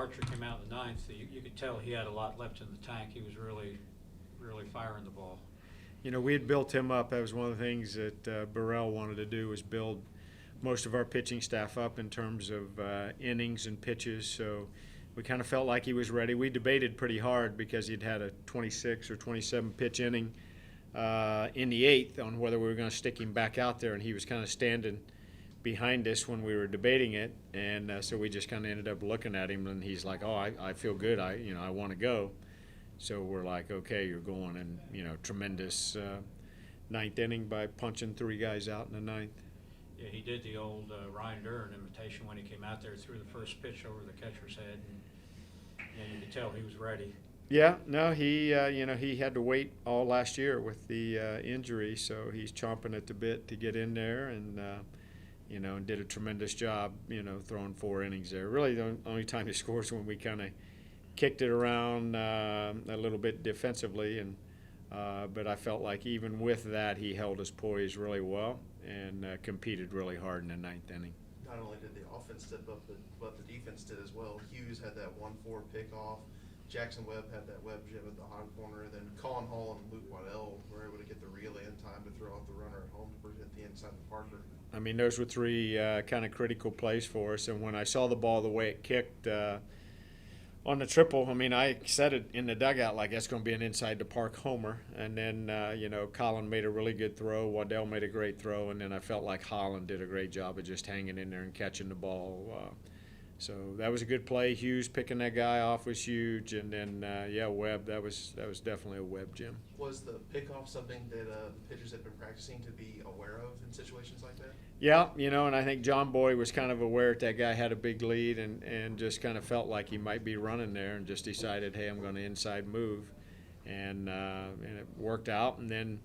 Archer came out in the ninth, you could tell he had a lot left in the tank. He was really firing the ball. We had built him up. That was one of the things that Burrell wanted to do, was build most of our pitching staff up in terms of innings and pitches. So we kind of felt like he was ready. We debated pretty hard because he'd had a 26 or 27 pitch inning in the eighth on whether we were going to stick him back out there, and he was kind of standing behind us when we were debating it, and so we just kind of ended up looking at him, and he's like, "Oh, I feel good. I want to go." So we're like, "Okay, you're going," and tremendous ninth inning by punching three guys out in the ninth. Yeah, he did the old Ryan Duran imitation when he came out there, threw the first pitch over the catcher's head, and you could tell he was ready. Yeah, no, he he had to wait all last year with the injury, so he's chomping at the bit to get in there, and and did a tremendous job, throwing 4 innings there. Really, the only time he scores when we kind of kicked it around a little bit defensively, and but I felt like even with that, he held his poise really well and competed really hard in the ninth inning. Not only did the offense step up, but the defense did as well. Hughes had that 1-4 pickoff. Jackson Webb had that web jib at the hot corner, and then Colin Hall and Luke Waddell were able to get the relay in time to throw out the runner at home to present the inside to Parker. I mean, those were 3 kind of critical plays for us, and when I saw the ball the way it kicked on the triple, I mean, I said it in the dugout like that's going to be an inside the park homer, and then Colin made a really good throw, Waddell made a great throw, and then I felt like Holland did a great job of just hanging in there and catching the ball. So that was a good play. Hughes picking that guy off was huge, and then Webb, that was definitely a Webb gem. Was the pickoff something that the pitchers had been practicing to be aware of in situations like that? Yeah, and I think John Boy was kind of aware that guy had a big lead and just kind of felt like he might be running there, and just decided, hey, I'm going to inside move, and it worked out. And then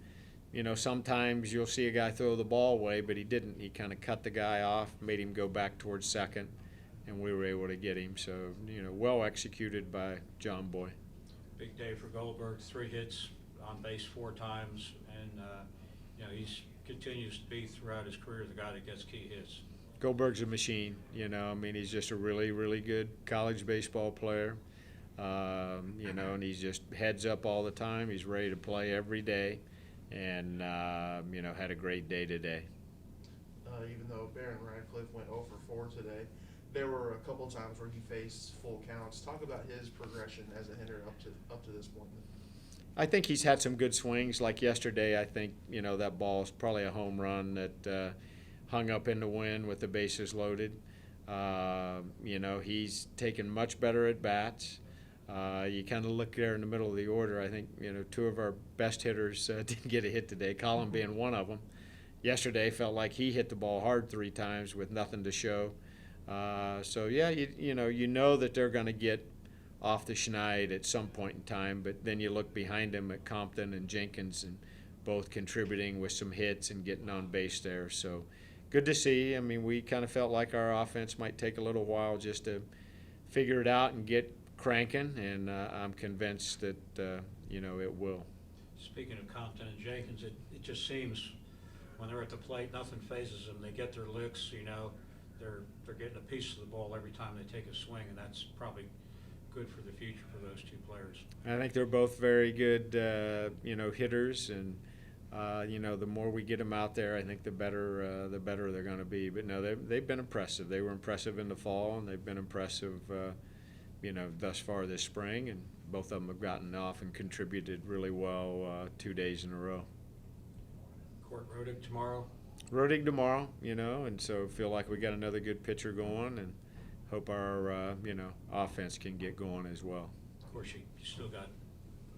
sometimes you'll see a guy throw the ball away, but he didn't. He kind of cut the guy off, made him go back towards second, and we were able to get him. So, well executed by John Boy. Big day for Goldberg, 3 hits, on base 4 times, and he's continues to be throughout his career the guy that gets key hits. Goldberg's a machine. He's just a really, really good college baseball player. And he's just heads up all the time. He's ready to play every day, and had a great day today. Even though Barron Radcliffe went 0 for 4 today, there were a couple times where he faced full counts. Talk about his progression as a hitter up to this point. I think he's had some good swings. Like yesterday, I think that ball is probably a home run that hung up in the wind with the bases loaded. He's taken much better at bats. You kind of look there in the middle of the order. I think 2 of our best hitters didn't get a hit today. Colin being one of them. Yesterday felt like he hit the ball hard 3 times with nothing to show. So yeah, you know that they're going to get off the schneid at some point in time, but then you look behind him at Compton and Jenkins, and both contributing with some hits and getting on base there. So good to see. I mean, we kind of felt like our offense might take a little while just to figure it out and get cranking, and I'm convinced that it will. Speaking of Compton and Jenkins, it just seems when they're at the plate, nothing phases them. They get their licks, they're getting a piece of the ball every time they take a swing, and that's probably good for the future for those 2 players. I think they're both very good, hitters, and the more we get them out there, I think the better they're going to be. But no, they've been impressive. They were impressive in the fall, and they've been impressive, thus far this spring. And both of them have gotten off and contributed really well 2 days in a row. Court Rodick tomorrow. Rodick tomorrow, and so feel like we got another good pitcher going, and hope our offense can get going as well. Of course, you still got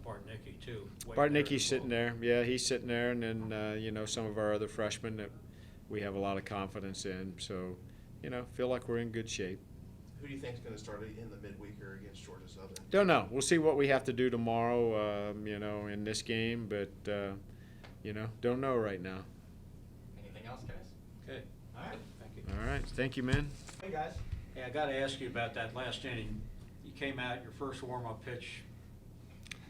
Bartnicki too. Bartnicki's sitting there. Yeah, he's sitting there, and then some of our other freshmen that we have a lot of confidence in. So, feel like we're in good shape. Who do you think is going to start in the midweeker against Georgia Southern? Don't know. We'll see what we have to do tomorrow. In this game, but don't know right now. Anything else, guys? Okay. All right. Thank you. All right. Thank you, man. Hey, guys. Hey, I got to ask you about that last inning. You came out, your first warm-up pitch.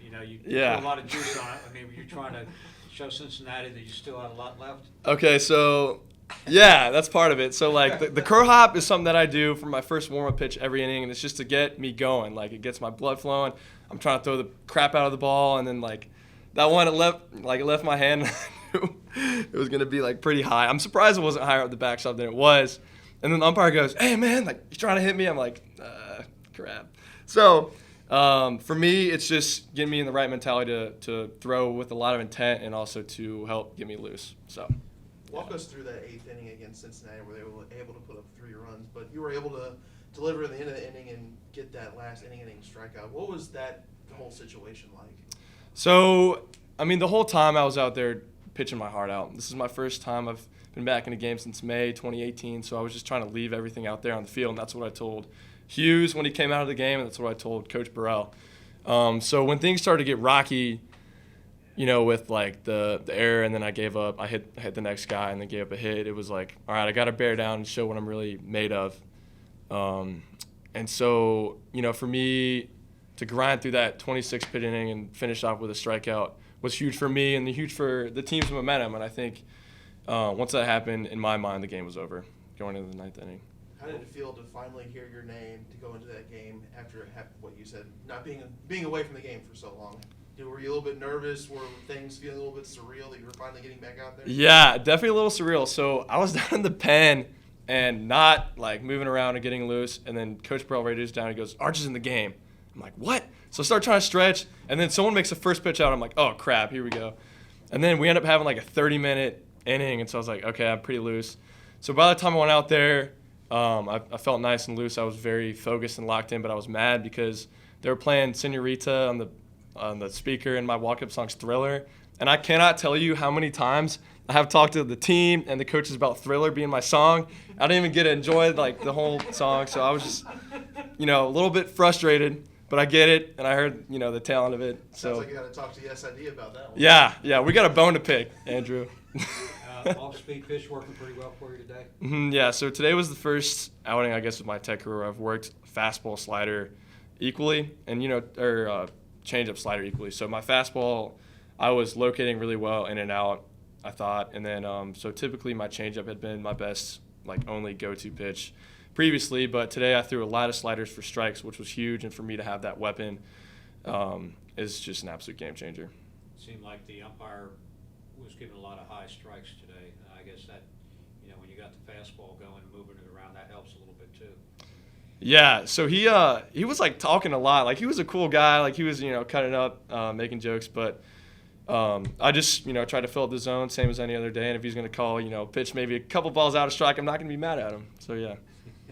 You put a lot of juice on it. I mean, were you trying to show Cincinnati that you still had a lot left? Okay, so Yeah, that's part of it. So, like, the curl hop is something that I do for my first warm-up pitch every inning, and it's just to get me going. Like, it gets my blood flowing. I'm trying to throw the crap out of the ball, and then, like, that one, it left my hand. I knew it was going to be, like, pretty high. I'm surprised it wasn't higher up the backstop than it was. And then the umpire goes, "Hey, man, like, you trying to hit me?" I'm like, crap. So, for me, it's just getting me in the right mentality to throw with a lot of intent and also to help get me loose. So. Walk us through that 8th inning against Cincinnati where they were able to put up 3 runs, but you were able to deliver in the end of the inning and get that last inning strikeout. What was that whole situation like? So, I mean, the whole time I was out there pitching my heart out. This is my first time I've been back in a game since May 2018, so I was just trying to leave everything out there on the field, and that's what I told Hughes when he came out of the game, and that's what I told Coach Burrell. So when things started to get rocky, you know, with like the error, and then I gave up. I hit the next guy, and then gave up a hit. It was like, all right, I got to bear down and show what I'm really made of. And so, you know, for me to grind through that 26th pitch inning and finish off with a strikeout was huge for me and huge for the team's momentum. And I think once that happened, in my mind, the game was over going into the 9th inning. How did it feel to finally hear your name to go into that game after what you said, not being away from the game for so long? Were you a little bit nervous? Were things feeling a little bit surreal that you were finally getting back out there? Yeah, definitely a little surreal. So I was down in the pen and not like moving around and getting loose. And then Coach Burrell radios down and goes, "Arch is in the game." I'm like, "What?" So I start trying to stretch, and then someone makes the first pitch out. I'm like, "Oh crap, here we go." And then we end up having like a 30-minute inning, and so I was like, "Okay, I'm pretty loose." So by the time I went out there, I felt nice and loose. I was very focused and locked in, but I was mad because they were playing Senorita on the speaker, and my walk-up song's Thriller. And I cannot tell you how many times I have talked to the team and the coaches about Thriller being my song. I didn't even get to enjoy like the whole song, so I was just, you know, a little bit frustrated, but I get it, and I heard, you know, the talent of it. So sounds like you got to talk to SID about that one. Yeah, we got a bone to pick, Andrew. Off-speed pitch working pretty well for you today? Yeah, so today was the first outing, I guess, of my tech career. I've worked fastball, slider equally, and, you know, changeup, slider equally. So my fastball, I was locating really well in and out, I thought. And then so typically my changeup had been my best, like, only go-to pitch previously. But today I threw a lot of sliders for strikes, which was huge. And for me to have that weapon is just an absolute game changer. It seemed like the umpire was giving a lot of high strikes today. I guess that, you know, when you got the fastball going and moving it around, that helps a little bit too. Yeah, so he was like talking a lot. Like he was a cool guy. Like he was, you know, cutting up, making jokes. But I just, you know, tried to fill up the zone, same as any other day. And if he's going to call, you know, pitch maybe a couple balls out of strike, I'm not going to be mad at him. So yeah.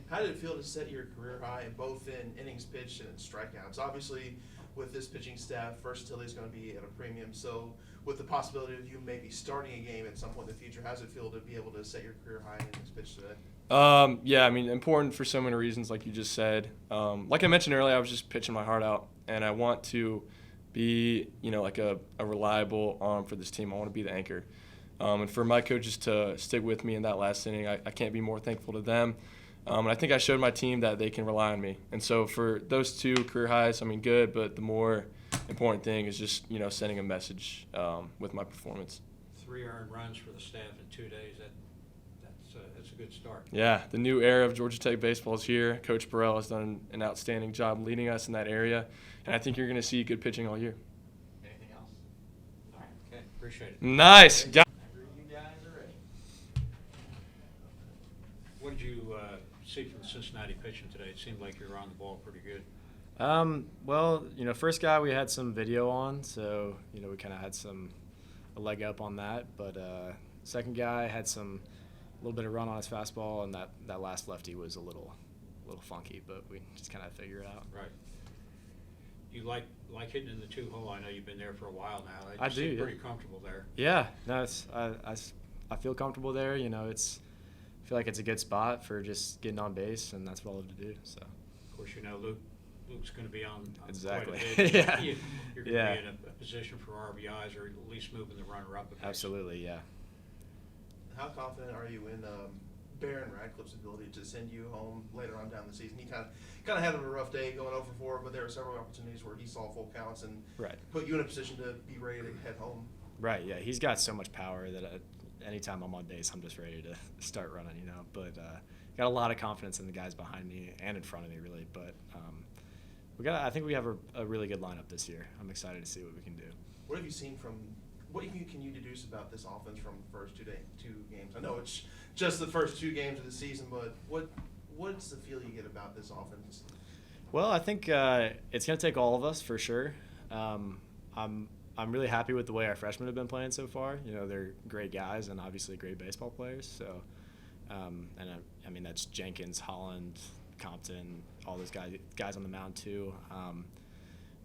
How did it feel to set your career high in both in innings pitched and in strikeouts? Obviously, with this pitching staff, versatility is going to be at a premium. So with the possibility of you maybe starting a game at some point in the future, how does it feel to be able to set your career high in innings pitched today? Yeah, I mean, important for so many reasons, like you just said. Like I mentioned earlier, I was just pitching my heart out, and I want to be, you know, like a reliable arm for this team. I want to be the anchor. And for my coaches to stick with me in that last inning, I can't be more thankful to them. And I think I showed my team that they can rely on me. And so for those two career highs, I mean, good, but the more important thing is just, you know, sending a message with my performance. 3 earned runs for the staff in 2 days. That's a good start. Yeah, the new era of Georgia Tech baseball is here. Coach Burrell has done an outstanding job leading us in that area, and I think you're going to see good pitching all year. Anything else? All right. Okay, appreciate it. Nice. Whenever you guys are ready. What did you see from the Cincinnati pitching today? It seemed like you were on the ball pretty good. Well, you know, first guy we had some video on, so, you know, we kind of had a leg up on that. But second guy had a little bit of run on his fastball, and that last lefty was a little funky, but we just kind of figure it out. Right. You like hitting in the 2-hole? I know you've been there for a while now. I do, seem yeah. pretty comfortable there. Yeah, no, I feel comfortable there. You know, I feel like it's a good spot for just getting on base, and that's what I love to do. So. Of course, you know Luke's going to be on Exactly. quite a bit. Yeah. You're going to be in a position for RBIs, or at least moving the runner up. Absolutely, yeah. How confident are you in Barron Radcliffe's ability to send you home later on down the season? He kind of had a rough day going 0-for-4, but there were several opportunities where he saw full counts and Right. put you in a position to be ready to head home. Right, yeah. He's got so much power that anytime I'm on base, I'm just ready to start running, you know. But got a lot of confidence in the guys behind me and in front of me, really. But I think we have a really good lineup this year. I'm excited to see what we can do. What have you seen from? What can you deduce about this offense from the first two games? I know it's just the first 2 games of the season, but what's the feel you get about this offense? Well, I think it's going to take all of us for sure. I'm really happy with the way our freshmen have been playing so far. You know, they're great guys and obviously great baseball players. So, I mean that's Jenkins, Holland, Compton, all those guys on the mound too.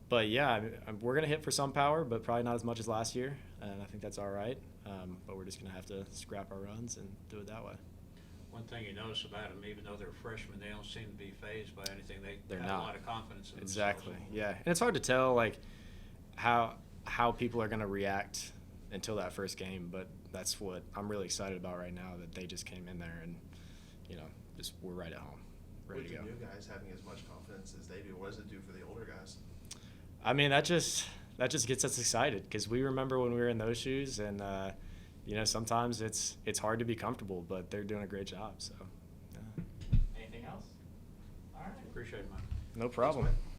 But yeah, we're going to hit for some power, but probably not as much as last year, and I think that's all right. But we're just going to have to scrap our runs and do it that way. One thing you notice about them, even though they're freshmen, they don't seem to be fazed by anything. They're not. have a lot of confidence in Exactly. themselves. Yeah, and it's hard to tell like how people are going to react until that first game, but that's what I'm really excited about right now, that they just came in there and, you know, just we're right at home, ready With to the go. new guys having as much confidence as they do, what does it do for the older guys? I mean, that just gets us excited because we remember when we were in those shoes, and you know, sometimes it's hard to be comfortable, but they're doing a great job. So, yeah. Anything else? All right. Appreciate it, Mike. No problem. Thanks,